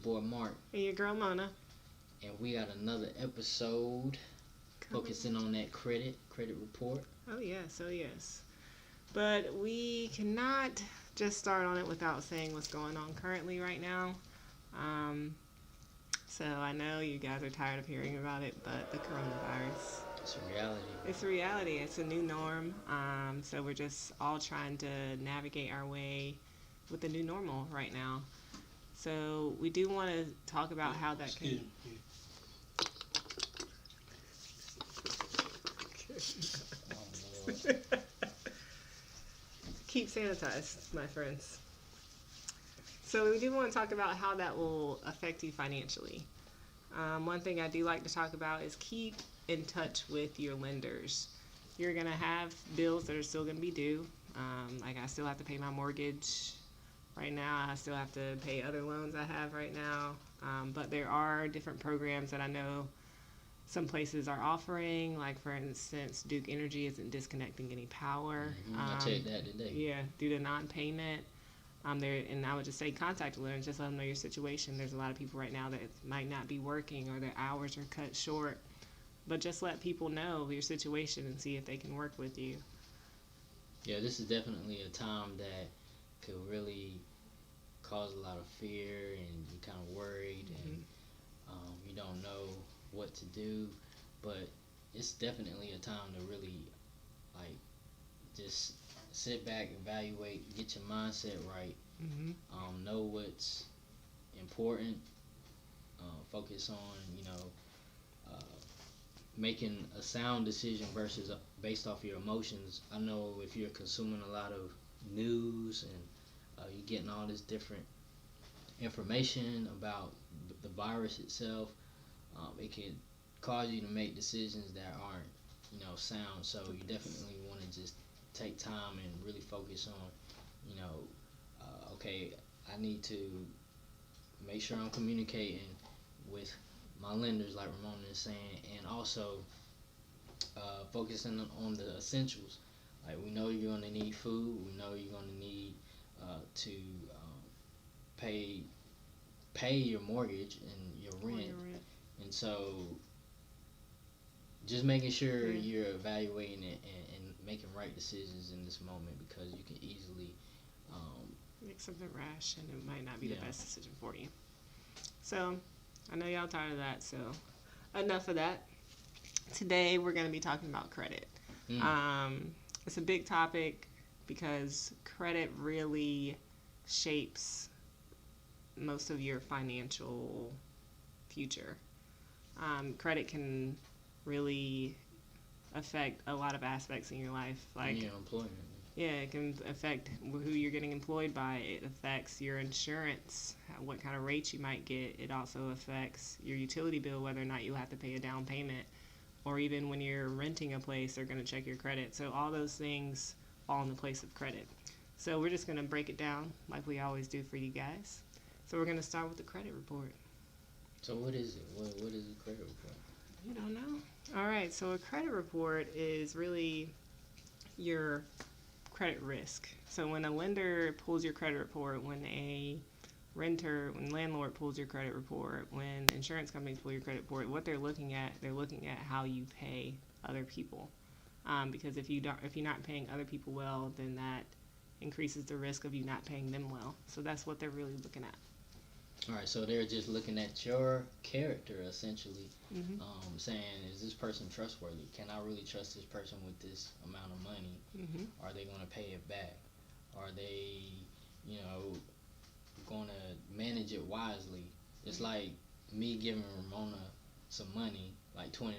boy Mark. And your girl Mona. And we got another episode focusing on that credit report. Oh yes. But we cannot just start on it without saying what's going on currently right now. So I know you guys are tired of hearing about it, but the coronavirus. It's a reality. It's a reality. It's a new norm. So we're just all trying to navigate our way with the new normal right now. So we do want to talk about how that can... Keep sanitized, my friends. So we do want to talk about how that will affect you financially. One thing I do like to talk about is keep in touch with your lenders. You're going to have bills that are still going to be due. Like I still have to pay my mortgage right now. I still have to pay other loans I have right now. But there are different programs that I know some places are offering. Like, for instance, Duke Energy isn't disconnecting any power. I checked that today. Yeah, due to non-payment. And I would just say contact them and just let them know your situation. There's a lot of people right now that might not be working or their hours are cut short. But just let people know your situation and see if they can work with you. Yeah, this is definitely a time that could really cause a lot of fear, and you're kind of worried, and you don't know what to do. But it's definitely a time to really, like, just sit back, evaluate, get your mindset right, know what's important, focus on, making a sound decision versus based off your emotions. I know if you're consuming a lot of news and you're getting all this different information about the virus itself, it can cause you to make decisions that aren't, sound. So you definitely want to just take time and really focus on, okay, I need to make sure I'm communicating with my lenders, like Ramona is saying, and also focusing on the essentials. Like, we know you're going to need food. We know you're going to need to pay your mortgage and your rent. And so just making sure you're evaluating it and making right decisions in this moment, because you can easily make something rash and it might not be the best decision for you. So I know y'all tired of that, so enough of that. Today we're going to be talking about credit. It's a big topic because credit really shapes most of your financial future. Credit can really affect a lot of aspects in your life, like your employment. Yeah, it can affect who you're getting employed by. It affects your insurance, what kind of rates you might get. It also affects your utility bill, whether or not you'll have to pay a down payment. Or even when you're renting a place, they're going to check your credit. So all those things fall in the place of credit. So we're just going to break it down like we always do for you guys. So we're going to start with the credit report. So what is it? What is a credit report? You don't know? All right, so a credit report is really your credit risk. So when a lender pulls your credit report, when landlord pulls your credit report, when insurance companies pull your credit report, what they're looking at how you pay other people. Because if you're not paying other people well, then that increases the risk of you not paying them well. So that's what they're really looking at. All right, so they're just looking at your character, essentially, saying, is this person trustworthy? Can I really trust this person with this amount of money? Are they going to pay it back? Are they, going to manage it wisely? It's like me giving Ramona some money, like $20,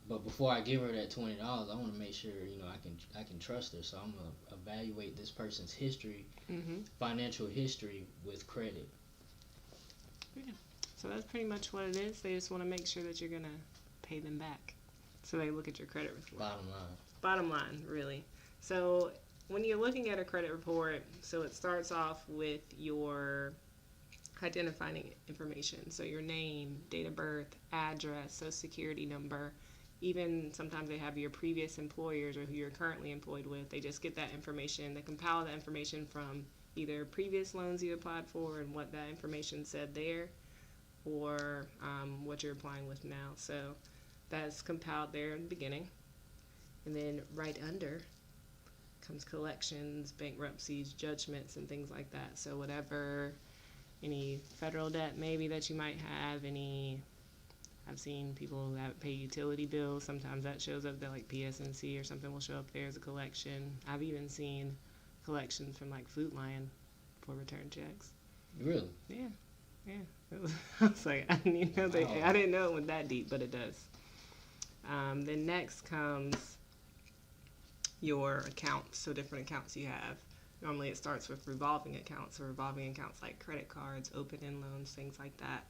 but before I give her that $20, I want to make sure, I can trust her. So I'm going to evaluate this person's history, financial history, with credit. Yeah. So that's pretty much what it is. They just want to make sure that you're going to pay them back. So they look at your credit report. Bottom line, really. So when you're looking at a credit report, so it starts off with your identifying information. So your name, date of birth, address, social security number. Even sometimes they have your previous employers or who you're currently employed with. They just get that information. They compile that information from either previous loans you applied for and what that information said there, or what you're applying with now. So that's compiled there in the beginning. And then right under comes collections, bankruptcies, judgments, and things like that. So whatever, any federal debt maybe that you might have, I've seen people that pay utility bills. Sometimes that shows up there, like PSNC or something will show up there as a collection. I've even seen collections from like Food Lion for return checks. Really? Yeah. I was like, I didn't even know I didn't know it went that deep, but it does. Then next comes your accounts, so different accounts you have. Normally it starts with revolving accounts, so revolving accounts like credit cards, open-end loans, things like that.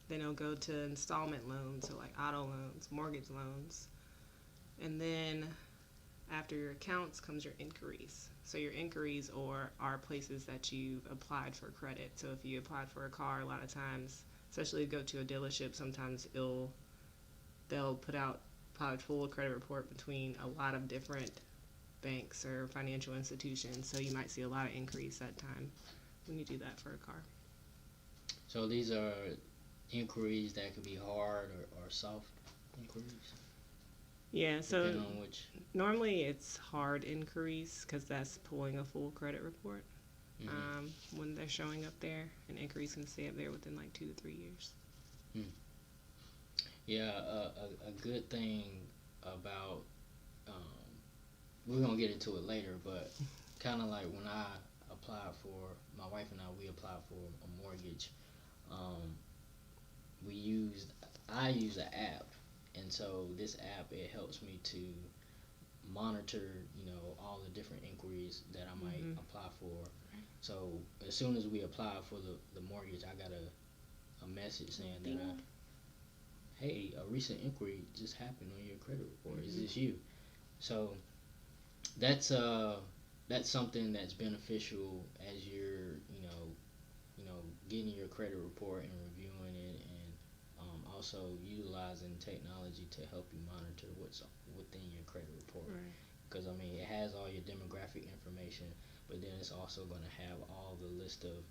Then it'll go to installment loans, so like auto loans, mortgage loans. And then after your accounts comes your inquiries. So your inquiries are places that you've applied for credit. So if you applied for a car, a lot of times, especially if you go to a dealership, sometimes they'll put out probably full credit report between a lot of different banks or financial institutions. So you might see a lot of inquiries that time when you do that for a car. So these are inquiries that could be hard or soft inquiries? Yeah, so depending on which. Normally it's hard inquiries because that's pulling a full credit report when they're showing up there, and inquiries can stay up there within like 2 to 3 years. Yeah, a good thing about, we're going to get into it later, but kind of like when I applied for, my wife and we applied for a mortgage, I use an app, and so this app, it helps me to monitor, all the different inquiries that I might apply for. So as soon as we applied for the mortgage, I got a message saying that hey, a recent inquiry just happened on your credit report. Is this you? So that's something that's beneficial as you're getting your credit report and reviewing it, and also utilizing technology to help you monitor what's within your credit report. Because it has all your demographic information, but then it's also going to have all the list of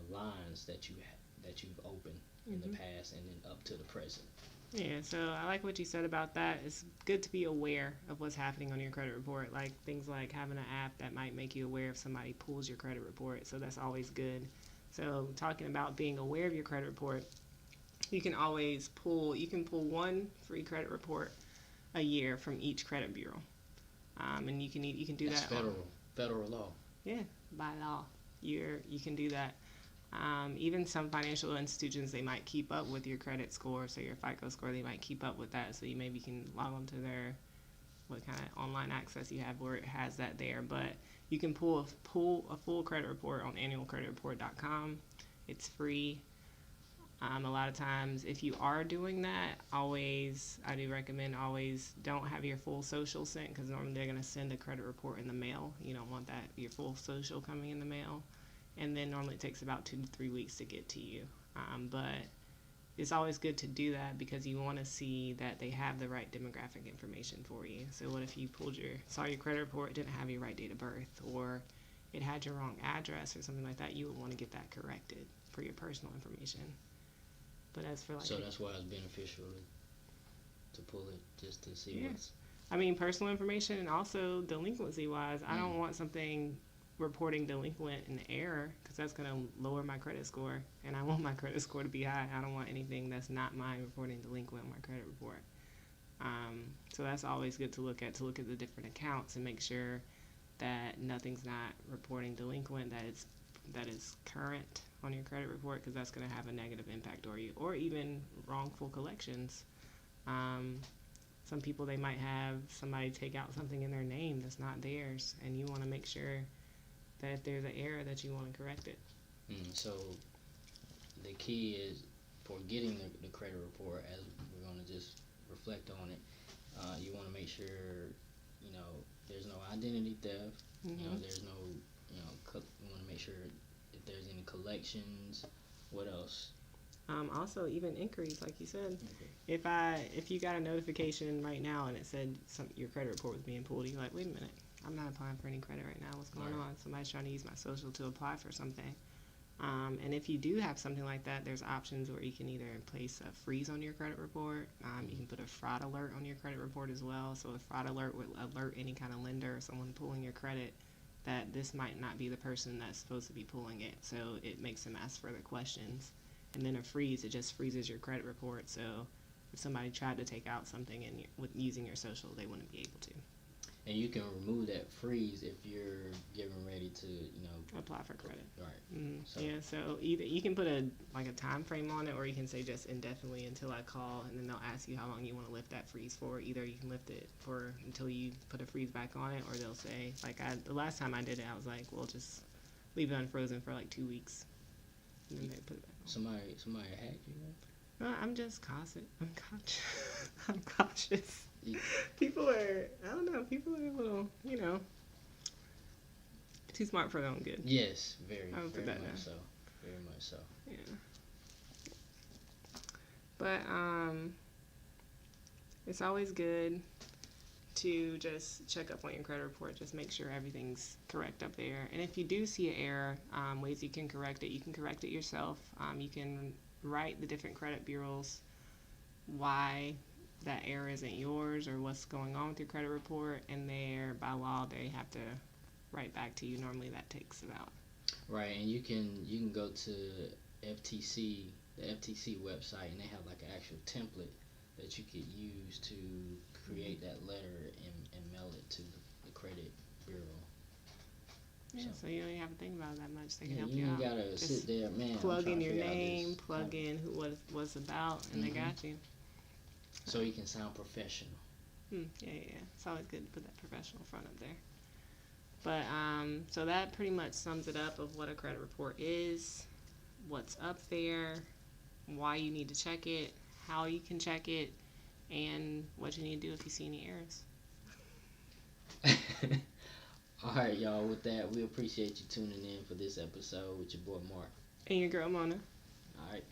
lines that you've opened in the past and then up to the present. Yeah, so I like what you said about that. It's good to be aware of what's happening on your credit report, like things like having an app that might make you aware if somebody pulls your credit report, so that's always good. So talking about being aware of your credit report, you can pull one free credit report a year from each credit bureau, and you can do that's that. Federal law. Yeah, by law, you can do that. Even some financial institutions, they might keep up with your credit score, so your FICO score, they might keep up with that, so you maybe can log on to what kind of online access you have where it has that there. But you can pull a full credit report on annualcreditreport.com. It's free. A lot of times, if you are doing that, I do recommend always don't have your full social sent, because normally they're going to send a credit report in the mail. You don't want your full social coming in the mail. And then normally it takes about 2 to 3 weeks to get to you. But it's always good to do that because you want to see that they have the right demographic information for you. So what if you saw your credit report, it didn't have your right date of birth, or it had your wrong address or something like that? You would want to get that corrected for your personal information. But as for so that's why it's beneficial to pull it, just to see what's. Personal information, and also delinquency wise, I don't want something reporting delinquent in error, because that's going to lower my credit score, and I want my credit score to be high. I don't want anything that's not mine reporting delinquent on my credit report. So that's always good to look at the different accounts and make sure that nothing's not reporting delinquent, that is current on your credit report, because that's going to have a negative impact on you, or even wrongful collections. Some people, they might have somebody take out something in their name that's not theirs, and you want to make sure that if there's an error that you want to correct it. So the key is for getting the credit report, as we're going to just reflect on it, you want to make sure there's no identity theft. There's no you want to make sure if there's any collections. What else? Also, even inquiries, like you said. If you got a notification right now and it said your credit report was being pulled, you're like, wait a minute, I'm not applying for any credit right now. What's going on? Somebody's trying to use my social to apply for something. And if you do have something like that, there's options where you can either place a freeze on your credit report. You can put a fraud alert on your credit report as well. So a fraud alert would alert any kind of lender or someone pulling your credit that this might not be the person that's supposed to be pulling it. So it makes them ask further questions. And then a freeze, it just freezes your credit report. So if somebody tried to take out something with using your social, they wouldn't be able to. And you can remove that freeze if you're getting ready to, apply for credit. Right. So either you can put a time frame on it, or you can say just indefinitely until I call, and then they'll ask you how long you want to lift that freeze for. Either you can lift it for until you put a freeze back on it, or they'll say, the last time I did it, I was like, well, just leave it unfrozen for 2 weeks, and then they put it back on. Somebody hacked you? No, I'm just cautious. I'm cautious. People are, I don't know, people are a little, too smart for their own good. Yes, very much so. Very much so. Yeah. But it's always good to just check up on your credit report. Just make sure everything's correct up there. And if you do see an error, ways you can correct it. You can correct it yourself. You can write the different credit bureaus why that error isn't yours or what's going on with your credit report, and by law they have to write back to you. Normally that takes about right. And you can go to the FTC website, and they have an actual template that you could use to create that letter and mail it to the credit bureau. Yeah, so you don't even have to think about it that much. They can help you you out. You gotta sit there, man. Plug in your name, plug in what it's about, and they got you. So you can sound professional. Yeah. It's always good to put that professional front up there. But so that pretty much sums it up of what a credit report is, what's up there, why you need to check it, how you can check it, and what you need to do if you see any errors. All right, y'all. With that, we appreciate you tuning in for this episode with your boy Mark and your girl Mona. All right.